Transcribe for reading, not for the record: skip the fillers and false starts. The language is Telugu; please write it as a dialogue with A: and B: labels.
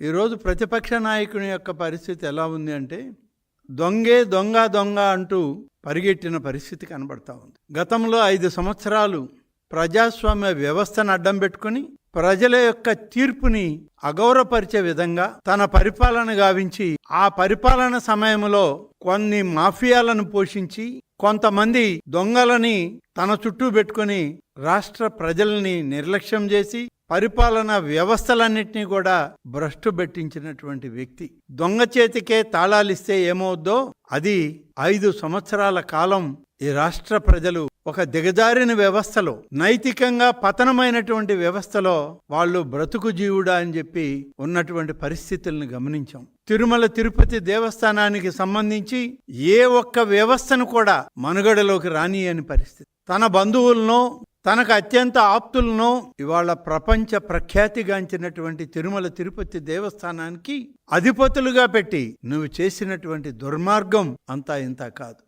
A: ఈరోజు ప్రతిపక్ష నాయకుని యొక్క పరిస్థితి ఎలా ఉంది అంటే, దొంగే దొంగ దొంగ అంటూ పరిగెట్టిన పరిస్థితి కనబడతా ఉంది. గతంలో 5 సంవత్సరాలు ప్రజాస్వామ్య వ్యవస్థను అడ్డం పెట్టుకుని ప్రజల యొక్క తీర్పుని అగౌరవపరిచే విధంగా తన పరిపాలన గావించి, ఆ పరిపాలన సమయంలో కొన్ని మాఫియాలను పోషించి, కొంతమంది దొంగలని తన చుట్టూ పెట్టుకుని రాష్ట్ర ప్రజల్ని నిర్లక్ష్యం చేసి పరిపాలన వ్యవస్థలన్నింటినీ కూడా భ్రష్టు పెట్టించినటువంటి వ్యక్తి. దొంగ చేతికే తాళాలిస్తే ఏమవుద్దో అది 5 సంవత్సరాల కాలం ఈ రాష్ట్ర ప్రజలు ఒక దిగజారిన వ్యవస్థలో, నైతికంగా పతనమైనటువంటి వ్యవస్థలో వాళ్ళు బ్రతుకు జీవుడా అని చెప్పి ఉన్నటువంటి పరిస్థితులను గమనించాం. తిరుమల తిరుపతి దేవస్థానానికి సంబంధించి ఏ ఒక్క వ్యవస్థను కూడా మనుగడలోకి రానియని పరిస్థితి. తన బంధువులను, తనకు అత్యంత ఆప్తులను ఇవాళ ప్రపంచ ప్రఖ్యాతిగాంచినటువంటి తిరుమల తిరుపతి దేవస్థానానికి అధిపతులుగా పెట్టి నువ్వు చేసినటువంటి దుర్మార్గం అంతా ఇంత కాదు.